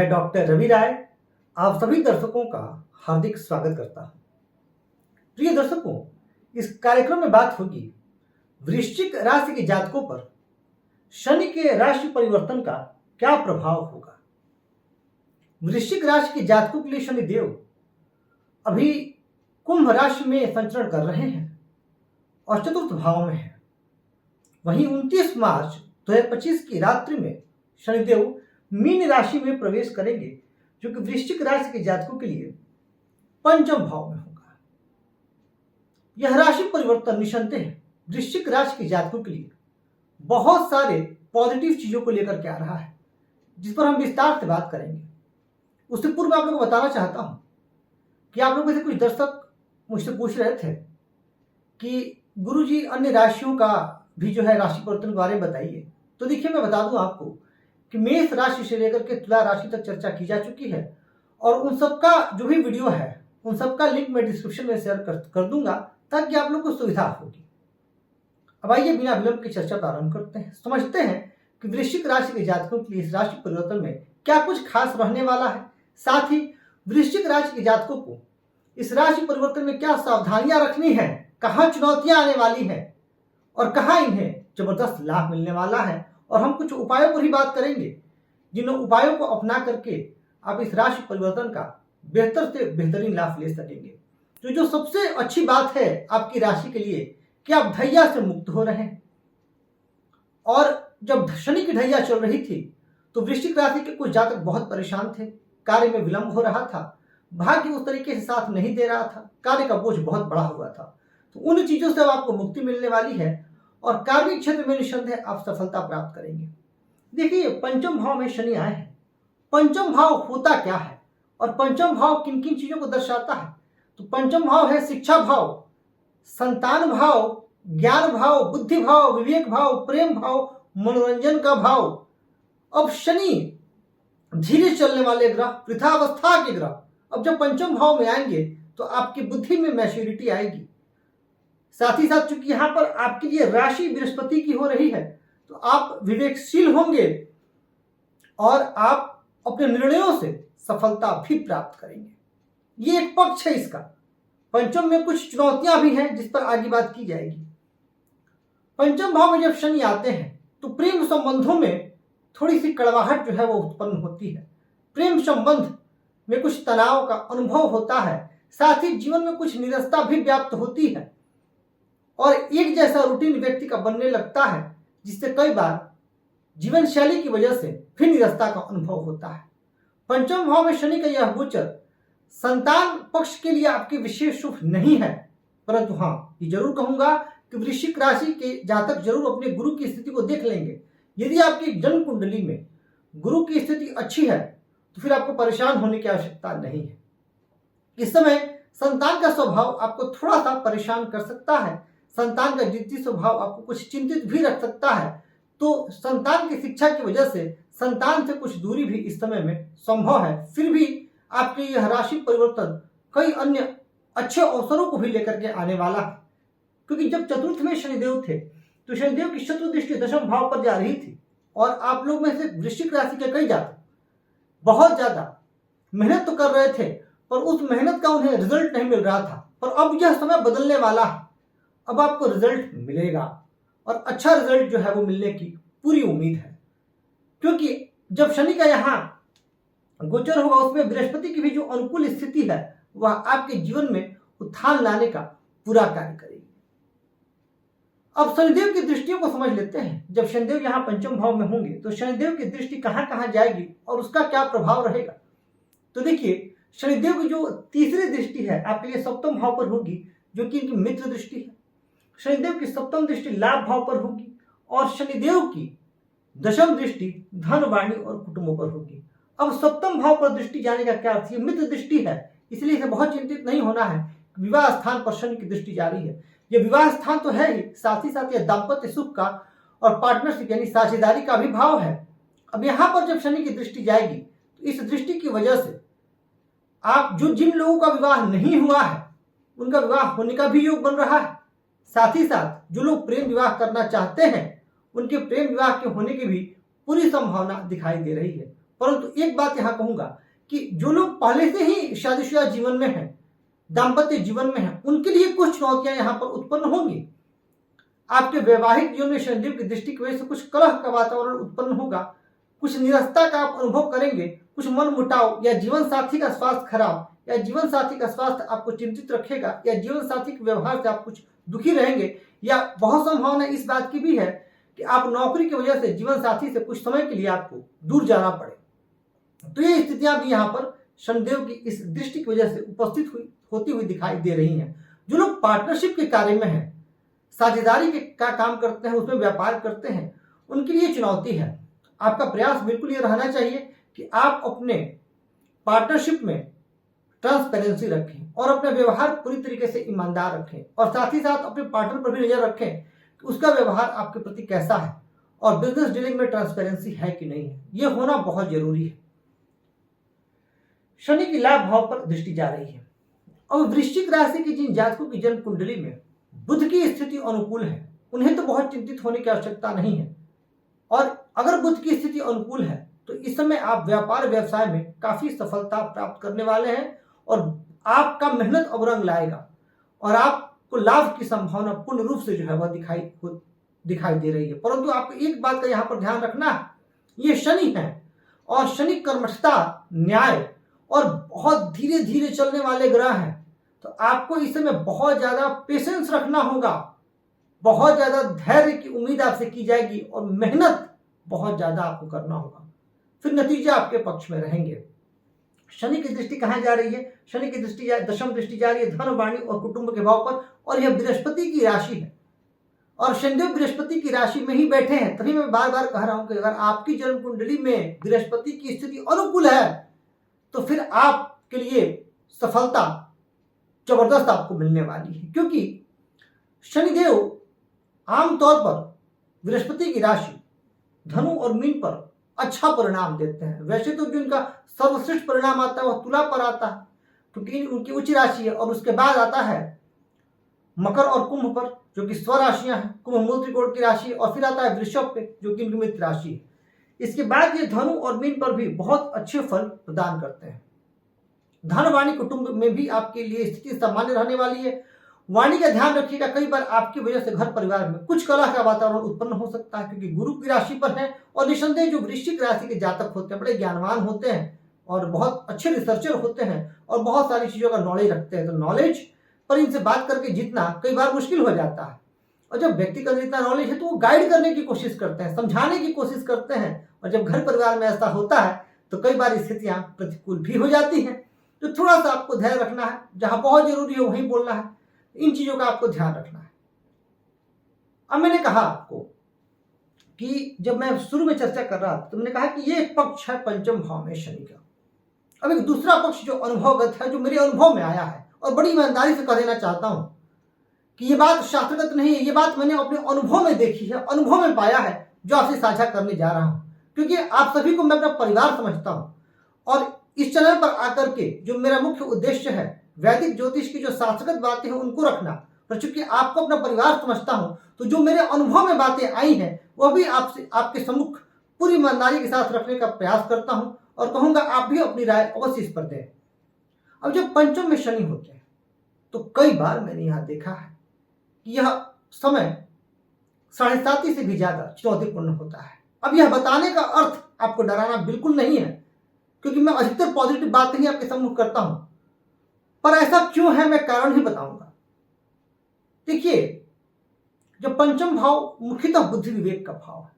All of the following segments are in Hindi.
मैं डॉक्टर रवि राय आप सभी दर्शकों का हार्दिक स्वागत करता हूं। प्रिय दर्शकों, इस कार्यक्रम में बात होगी वृश्चिक राशि के जातकों पर शनि के राशि परिवर्तन का क्या प्रभाव होगा। वृश्चिक राशि के जातकों के लिए शनिदेव अभी कुंभ राशि में संचरण कर रहे हैं और चतुर्थ भाव में है। वहीं 29 मार्च 2025 की रात्रि में शनिदेव मीन राशि में प्रवेश करेंगे, जो कि वृश्चिक राशि के जातकों के लिए पंचम भाव में होगा। यह राशि परिवर्तन निसंदेह वृश्चिक राशि के जातकों के लिए बहुत सारे पॉजिटिव चीजों को लेकर के आ रहा है, जिस पर हम विस्तार से बात करेंगे। उससे पूर्व आप लोगों को बताना चाहता हूं कि आप लोगों में से कुछ दर्शक मुझसे पूछ रहे थे कि गुरुजी अन्य राशियों का भी जो है राशि परिवर्तन के बारे में बताइए। तो देखिए, मैं बता दूं आपको कि मेष राशि से लेकर के तुला राशि तक चर्चा की जा चुकी है और उन सबका जो भी वीडियो है उन सबका लिंक मैं डिस्क्रिप्शन में शेयर कर दूंगा, ताकि आप लोग को सुविधा होगी। अब आइए बिना विलंब की चर्चा प्रारंभ करते हैं। समझते हैं कि वृश्चिक राशि के जातकों के लिए इस राशि परिवर्तन में क्या कुछ खास रहने वाला है, साथ ही वृश्चिक राशि के जातकों को इस राशि परिवर्तन में क्या सावधानियां रखनी है, कहाँ चुनौतियां आने वाली है और कहाँ इन्हें जबरदस्त लाभ मिलने वाला है। और हम कुछ उपायों पर ही बात करेंगे, जिन उपायों को अपना करके आप इस राशि परिवर्तन का बेहतर से बेहतरीन लाभ ले सकेंगे। तो जो सबसे अच्छी बात है आपकी राशि के लिए कि आप ढैया से मुक्त हो रहे हैं। और जब शनि की ढैया चल रही थी तो वृश्चिक राशि के कुछ जातक बहुत परेशान थे, कार्य में विलंब हो रहा था, भाग्य उस तरीके से साथ नहीं दे रहा था, कार्य का बोझ बहुत बड़ा हुआ था। तो उन चीजों से अब आपको मुक्ति मिलने वाली है और कार्मिक क्षेत्र में निसंदेह आप सफलता प्राप्त करेंगे। देखिए, पंचम भाव में शनि आए हैं। पंचम भाव होता क्या है और पंचम भाव किन किन चीजों को दर्शाता है? तो पंचम भाव है शिक्षा भाव, संतान भाव, ज्ञान भाव, बुद्धि भाव, विवेक भाव, प्रेम भाव, मनोरंजन का भाव। अब शनि धीरे चलने वाले ग्रह, वृद्धावस्था के ग्रह, अब जब पंचम भाव में आएंगे तो आपकी बुद्धि में मैच्योरिटी आएगी। साथ ही साथ चूंकि यहां पर आपके लिए राशि बृहस्पति की हो रही है, तो आप विवेकशील होंगे और आप अपने निर्णयों से सफलता भी प्राप्त करेंगे। ये एक पक्ष है इसका। पंचम में कुछ चुनौतियां भी हैं, जिस पर आगे बात की जाएगी। पंचम भाव में जब शनि आते हैं तो प्रेम संबंधों में थोड़ी सी कड़वाहट जो है वो उत्पन्न होती है। प्रेम संबंध में कुछ तनाव का अनुभव होता है, साथ ही जीवन में कुछ निरस्ता भी व्याप्त होती है और एक जैसा रूटीन व्यक्ति का बनने लगता है, जिससे कई बार जीवन शैली की वजह से फिर निरस्ता का अनुभव होता है। पंचम भाव में शनि का यह गोचर संतान पक्ष के लिए आपके विशेष शुभ नहीं है, परंतु हाँ, ये जरूर कहूंगा कि वृश्चिक राशि के जातक जरूर अपने गुरु की स्थिति को देख लेंगे। यदि आपकी जन्म कुंडली में गुरु की स्थिति अच्छी है तो फिर आपको परेशान होने की आवश्यकता नहीं है। इस समय संतान का स्वभाव आपको थोड़ा सा परेशान कर सकता है, संतान का जिद्दी स्वभाव आपको कुछ चिंतित भी रख सकता है। तो संतान की शिक्षा की वजह से संतान से कुछ दूरी भी इस समय में संभव है। फिर भी आपके यह राशि परिवर्तन कई अन्य अच्छे अवसरों को भी लेकर के आने वाला है, क्योंकि जब चतुर्थ में शनिदेव थे तो शनिदेव की शत्रु दृष्टि दशम भाव पर जा रही थी और आप लोग में से वृश्चिक राशि के कई जातक बहुत ज्यादा मेहनत तो कर रहे थे, पर उस मेहनत का उन्हें रिजल्ट नहीं मिल रहा था। पर अब यह समय बदलने वाला है, अब आपको रिजल्ट मिलेगा और अच्छा रिजल्ट जो है वो मिलने की पूरी उम्मीद है, क्योंकि जब शनि का यहाँ गोचर होगा उसमें बृहस्पति की भी जो अनुकूल स्थिति है वह आपके जीवन में उत्थान लाने का पूरा कार्य करेगी। अब शनिदेव की दृष्टियों को समझ लेते हैं। जब शनिदेव यहाँ पंचम भाव में होंगे तो शनिदेव की दृष्टि कहाँ कहाँ जाएगी और उसका क्या प्रभाव रहेगा। तो देखिए, शनिदेव की जो तीसरी दृष्टि है आपके लिए सप्तम भाव पर होगी, जो कि इनकी मित्र दृष्टि है। शनिदेव की सप्तम दृष्टि लाभ भाव पर होगी और शनिदेव की दशम दृष्टि धन, वाणी और कुटुंबों पर होगी। अब सप्तम भाव पर दृष्टि जाने का क्या अर्थ? ये मित्र दृष्टि है, इसलिए इसे बहुत चिंतित नहीं होना है। विवाह स्थान पर शनि की दृष्टि जारी है। यह विवाह स्थान तो है ही, साथ ही साथ यह दाम्पत्य सुख का और पार्टनरशिप यानी साझेदारी का भी भाव है। अब यहां पर जब शनि की दृष्टि जाएगी तो इस दृष्टि की वजह से आप जिन लोगों का विवाह नहीं हुआ है उनका विवाह होने का भी योग बन रहा है। साथ ही साथ जो लोग प्रेम विवाह करना चाहते हैं उनके प्रेम विवाह के होने की भी पूरी संभावना दिखाई दे रही है। परंतु एक बात यहां कहूंगा कि जो लोग पहले से ही शादीशुदा जीवन में हैं, दाम्पत्य जीवन में हैं, उनके लिए कुछ चुनौतियां यहां पर उत्पन्न होंगी। आपके वैवाहिक जीवन में शनिदेव की दृष्टि की वजह से कुछ कलह का वातावरण उत्पन्न होगा, कुछ निरस्ता का आप अनुभव करेंगे, कुछ मन मुटाव या जीवन साथी का स्वास्थ्य खराब या जीवन साथी का स्वास्थ्य आपको चिंतित रखेगा या जीवन साथी के व्यवहार से आप कुछ दुखी रहेंगे, या बहुत संभावना इस बात की भी है कि आप नौकरी की वजह से जीवन साथी से कुछ समय के लिए आपको दूर जाना पड़े। तो ये स्थितियां भी यहाँ पर शनिदेव की इस दृष्टि की वजह से उपस्थित होती हुई दिखाई दे रही हैं। जो लोग पार्टनरशिप के कार्य में हैं, साझेदारी का काम करते हैं, उसमें व्यापार करते हैं, उनके लिए चुनौती है। आपका प्रयास बिल्कुल ये रहना चाहिए कि आप अपने पार्टनरशिप में ट्रांसपेरेंसी रखें और अपना व्यवहार पूरी तरीके से ईमानदार रखें, और साथ ही साथ अपने पार्टनर पर भी नजर रखें कि उसका व्यवहार आपके प्रति कैसा है और बिजनेस डीलिंग में ट्रांसपेरेंसी है कि नहीं है। यह होना बहुत जरूरी है। शनि की लाभ भाव पर दृष्टि जा रही है। अब वृश्चिक राशि की जिन जातकों की जन्म कुंडली में बुध की स्थिति अनुकूल है, उन्हें तो बहुत चिंतित होने की आवश्यकता नहीं है। और अगर बुध की स्थिति अनुकूल है तो इस समय आप व्यापार व्यवसाय में काफी सफलता प्राप्त करने वाले हैं और आपका मेहनत अब रंग लाएगा और आपको लाभ की संभावना पूर्ण रूप से जो है वह दिखाई दे रही है। परंतु आपको एक बात का यहाँ पर ध्यान रखना है, ये शनि है और शनि कर्मठता, न्याय और बहुत धीरे धीरे चलने वाले ग्रह हैं। तो आपको इस समय बहुत ज्यादा पेशेंस रखना होगा, बहुत ज्यादा धैर्य की उम्मीद आपसे की जाएगी और मेहनत बहुत ज्यादा आपको करना होगा, फिर नतीजे आपके पक्ष में रहेंगे। शनि की दृष्टि कहां जा रही है? शनि की दृष्टि दशम दृष्टि जा रही है धन, वाणी और कुटुंब के भाव पर, और यह बृहस्पति की राशि है और शनिदेव बृहस्पति की राशि में ही बैठे हैं। तभी मैं बार बार कह रहा हूं कि अगर आपकी जन्म कुंडली में बृहस्पति की स्थिति अनुकूल है तो फिर आपके लिए सफलता जबरदस्त आपको मिलने वाली है, क्योंकि शनिदेव आमतौर पर बृहस्पति की राशि धनु और मीन पर अच्छा परिणाम देते हैं। वैसे तो जो इनका सर्वश्रेष्ठ परिणाम आता है वह तुला पर आता है, क्योंकि उनकी उच्च राशि है, और उसके बाद आता है मकर और कुंभ पर, जो कि स्वराशियां हैं। कुंभ मूल त्रिकोण की राशि है, और फिर आता है वृषभ पे, जो कि इनकी मित्र राशि है। इसके बाद ये धनु और मीन पर भी बहुत अच्छे फल प्रदान करते हैं। धन, वाणी, कुटुंब में भी आपके लिए स्थिति सामान्य रहने वाली है। वाणी का ध्यान रखिएगा, कई बार आपकी वजह से घर परिवार में कुछ कलह का वातावरण उत्पन्न हो सकता है, क्योंकि गुरु की राशि पर है। और निसंदेह जो वृश्चिक राशि के जातक होते हैं बड़े ज्ञानवान होते हैं और बहुत अच्छे रिसर्चर होते हैं और बहुत सारी चीजों का नॉलेज रखते हैं। तो नॉलेज पर इनसे बात करके जीतना कई बार मुश्किल हो जाता है, और जब व्यक्ति का जितना नॉलेज है तो वो गाइड करने की कोशिश करते हैं, समझाने की कोशिश करते हैं, और जब घर परिवार में ऐसा होता है तो कई बार स्थितियां प्रतिकूल भी हो जाती हैं। तो थोड़ा सा आपको धैर्य रखना है, जहां बहुत जरूरी है वहीं बोलना है, इन चीजों का आपको ध्यान रखना है। अब मैंने कहा आपको कि जब मैं शुरू में चर्चा कर रहा था तो मैंने कहा कि ये एक पक्ष है पंचम भाव में शनि का। अब एक दूसरा पक्ष जो अनुभवगत है, जो मेरे अनुभव में आया है, और बड़ी ईमानदारी से कह देना चाहता हूं कि ये बात शास्त्रगत नहीं है, ये बात मैंने अपने अनुभव में देखी है, अनुभव में पाया है, जो आपसे साझा करने जा रहा हूं। क्योंकि आप सभी को मैं अपना परिवार समझता हूं, और इस चैनल पर आकर के जो मेरा मुख्य उद्देश्य है वैदिक ज्योतिष की जो शास्त्रगत बातें हैं उनको रखना, पर चूंकि आपको अपना परिवार समझता हूं तो जो मेरे अनुभव में बातें आई हैं वह भी आपसे आपके सम्मुख पूरी ईमानदारी के साथ रखने का प्रयास करता हूं, और कहूंगा आप भी अपनी राय अवश्य इस पर दें। अब जब पंचम में शनि होते हैं तो कई बार मैंने यहां देखा है कि यह समय 7.5 से भी ज्यादा चुनौतीपूर्ण होता है। अब यह बताने का अर्थ आपको डराना बिल्कुल नहीं है, क्योंकि मैं अधिकतर पॉजिटिव बातें ही आपके सम्मुख करता हूं, पर ऐसा क्यों है मैं कारण ही बताऊंगा। देखिए, जब पंचम भाव मुख्यतः बुद्धि विवेक का भाव है,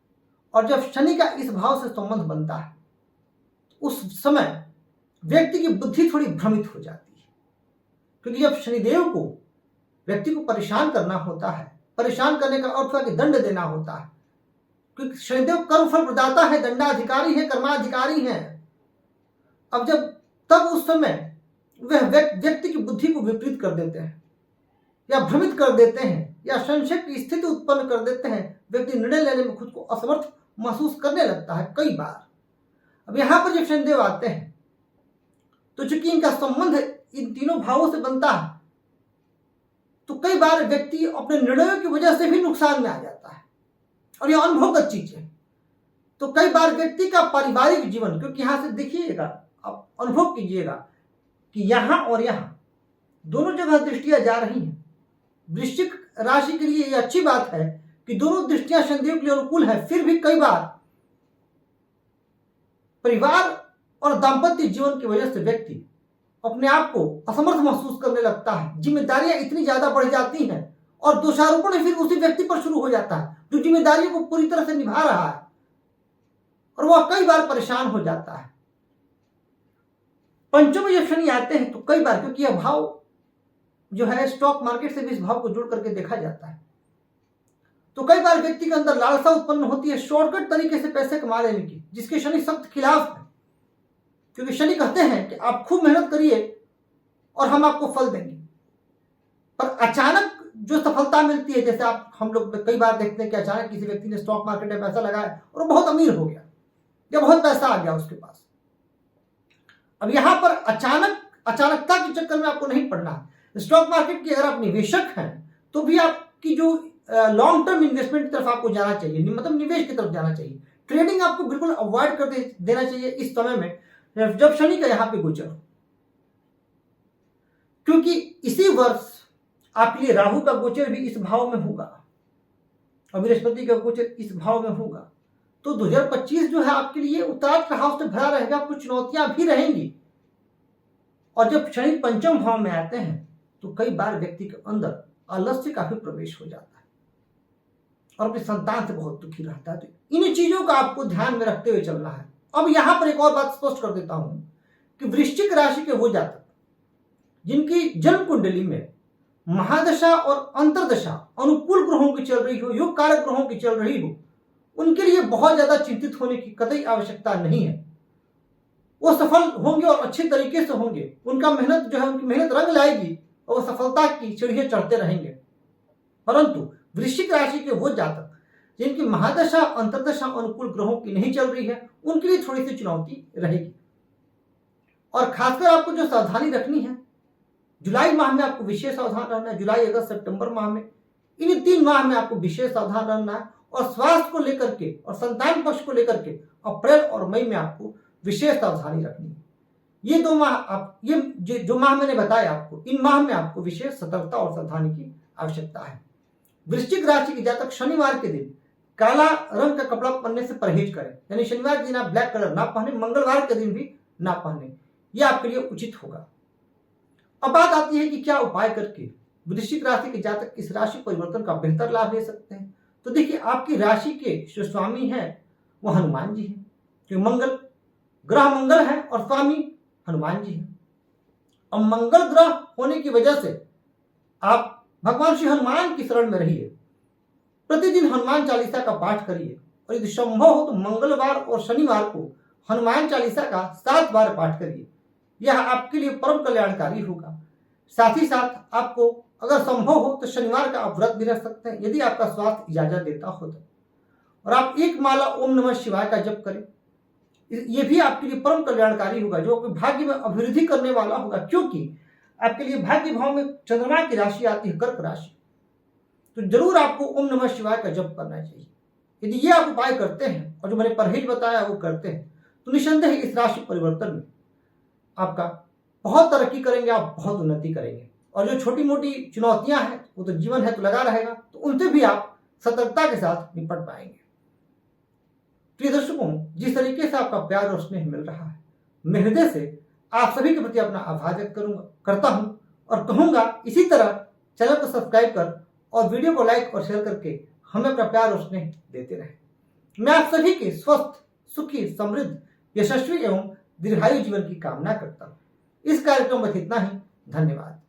और जब शनि का इस भाव से संबंध बनता है उस समय व्यक्ति की बुद्धि थोड़ी भ्रमित हो जाती है, क्योंकि जब शनिदेव को व्यक्ति को परेशान करना होता है, परेशान करने का अर्थ है कि दंड देना होता है, क्योंकि शनिदेव कर्मफल प्रदाता है, दंडाधिकारी है, कर्माधिकारी है। अब तब उस समय वह व्यक्ति की बुद्धि को विपरीत कर देते हैं या भ्रमित कर देते हैं या संशय की स्थिति उत्पन्न कर देते हैं। व्यक्ति निर्णय लेने में खुद को असमर्थ महसूस करने लगता है कई बार। अब यहां पर जब शनिदेव आते हैं तो चूंकि इनका संबंध इन तीनों भावों से बनता है तो कई बार व्यक्ति अपने निर्णयों की वजह से भी नुकसान में आ जाता है, और यह अनुभवगत चीज है। तो कई बार व्यक्ति का पारिवारिक जीवन, क्योंकि यहां से देखिएगा, आप अनुभव कीजिएगा कि यहां और यहां दोनों जगह दृष्टियां जा रही हैं। वृश्चिक राशि के लिए यह अच्छी बात है कि दोनों दृष्टियां शनिदेव के लिए अनुकूल है, फिर भी कई बार परिवार और दाम्पत्य जीवन की वजह से व्यक्ति अपने आप को असमर्थ महसूस करने लगता है। जिम्मेदारियां इतनी ज्यादा बढ़ जाती हैं और दोषारोपण फिर उसी व्यक्ति पर शुरू हो जाता है जो जिम्मेदारियों को पूरी तरह से निभा रहा है, और वह कई बार परेशान हो जाता है। पंचम में जब शनि आते हैं तो कई बार, क्योंकि यह भाव जो है स्टॉक मार्केट से भी इस भाव को जुड़ करके देखा जाता है, तो कई बार व्यक्ति के अंदर लालसा उत्पन्न होती है शॉर्टकट तरीके से पैसे कमा लेने की, जिसके शनि सख्त खिलाफ है। क्योंकि शनि कहते हैं कि आप खूब मेहनत करिए और हम आपको फल देंगे, पर अचानक जो सफलता मिलती है, जैसे हम लोग कई बार देखते हैं कि अचानक किसी व्यक्ति ने स्टॉक मार्केट में पैसा लगाया और वो बहुत अमीर हो गया या बहुत पैसा आ गया उसके पास। अब यहां पर अचानकता के चक्कर में आपको नहीं पड़ना है। स्टॉक मार्केट की अगर आप निवेशक हैं तो भी आपकी जो लॉन्ग टर्म इन्वेस्टमेंट की तरफ आपको जाना चाहिए, मतलब निवेश की तरफ जाना चाहिए। ट्रेडिंग आपको बिल्कुल अवॉइड कर देना चाहिए इस समय में जब शनि का यहां पे गोचर हो, क्योंकि इसी वर्ष आपके लिए राहु का गोचर भी इस भाव में होगा और बृहस्पति का गोचर इस भाव में होगा। तो 2025 जो है आपके लिए उतार चढ़ाव से भरा रहेगा, कुछ चुनौतियां भी रहेंगी। और जब शनि पंचम भाव में आते हैं तो कई बार व्यक्ति के अंदर आलस्य का भी प्रवेश हो जाता है और अपनी संतान से बहुत दुखी रहता है। तो इन चीजों का आपको ध्यान में रखते हुए चलना है। अब यहां पर एक और बात स्पष्ट कर देता हूं कि वृश्चिक राशि के वो जातक जिनकी जन्म कुंडली में महादशा और अंतरदशा अनुकूल ग्रहों की चल रही हो, योग कारक ग्रहों की चल रही हो, उनके लिए बहुत ज्यादा चिंतित होने की कतई आवश्यकता नहीं है। वो सफल होंगे और अच्छे तरीके से होंगे, उनका मेहनत जो है, उनकी मेहनत रंग लाएगी और वो सफलता की सीढ़ियां चढ़ते रहेंगे। परंतु वृश्चिक राशि के वो जातक जिनकी महादशा अंतरदशा अनुकूल ग्रहों की नहीं चल रही है, उनके लिए थोड़ी सी चुनौती रहेगी। और खासकर आपको जो सावधानी रखनी है, जुलाई माह में आपको विशेष सावधान रहना है। जुलाई, अगस्त, सितंबर माह में, इन 3 माह में आपको विशेष सावधान रहना है। और स्वास्थ्य को लेकर के और संतान पक्ष को लेकर के अप्रैल और मई में आपको विशेष सावधानी रखनी है। ये 2 माह ये जो माह मैंने बताया आपको, इन माह में आपको विशेष सतर्कता और सावधानी की आवश्यकता है। वृश्चिक राशि के जातक शनिवार के दिन काला रंग का कपड़ा पहनने से परहेज करें, यानी शनिवार के दिन आप ब्लैक कलर ना पहने, मंगलवार के दिन भी ना पहने, यह आपके लिए उचित होगा। अब बात आती है कि क्या उपाय करके वृश्चिक राशि के जातक इस राशि परिवर्तन का बेहतर लाभ ले सकते हैं। तो देखिए, आपकी राशि के जो स्वामी हैं वो हनुमान जी हैं, जो मंगल है और स्वामी हनुमान जी हैं। अब मंगल ग्रह होने की वजह से आप भगवान श्री हनुमान की शरण में रहिए, प्रतिदिन हनुमान चालीसा का पाठ करिए, और यदि संभव हो तो मंगलवार और शनिवार को हनुमान चालीसा का 7 बार पाठ करिए। यह आपके लिए परम कल्याणकारी होगा। साथ ही साथ आपको अगर संभव हो तो शनिवार का आप व्रत भी रख सकते हैं, यदि आपका स्वास्थ्य इजाजत देता हो तो। और आप 1 माला ओम नमः शिवाय का जप करें, यह भी आपके लिए परम कल्याणकारी होगा, जो आपके भाग्य में अभिवृद्धि करने वाला होगा। क्योंकि आपके लिए भाग्य भाव में चंद्रमा की राशि आती है कर्क राशि, तो जरूर आपको ओम नमः शिवाय का जप करना चाहिए। यदि ये आप उपाय करते हैं और जो मैंने परहेज बताया वो करते हैं, तो निसंदेह इस राशि परिवर्तन में आपका बहुत तरक्की करेंगे, आप बहुत उन्नति करेंगे। और जो छोटी मोटी चुनौतियां हैं वो तो जीवन है तो लगा रहेगा, तो उनसे भी आप सतर्कता के साथ निपट पाएंगे। प्रिय दर्शकों, जिस तरीके से आपका प्यार और स्नेह मिल रहा है, मैं हृदय से आप सभी के प्रति अपना आभार व्यक्त करता हूं और कहूंगा इसी तरह चैनल को सब्सक्राइब कर और वीडियो को लाइक और शेयर करके हमें अपना प्यार और स्नेह देते रहें। मैं आप सभी के स्वस्थ, सुखी, समृद्ध, यशस्वी एवं दीर्घायु जीवन की कामना करता हूं। इस कार्यक्रम में इतना ही। धन्यवाद।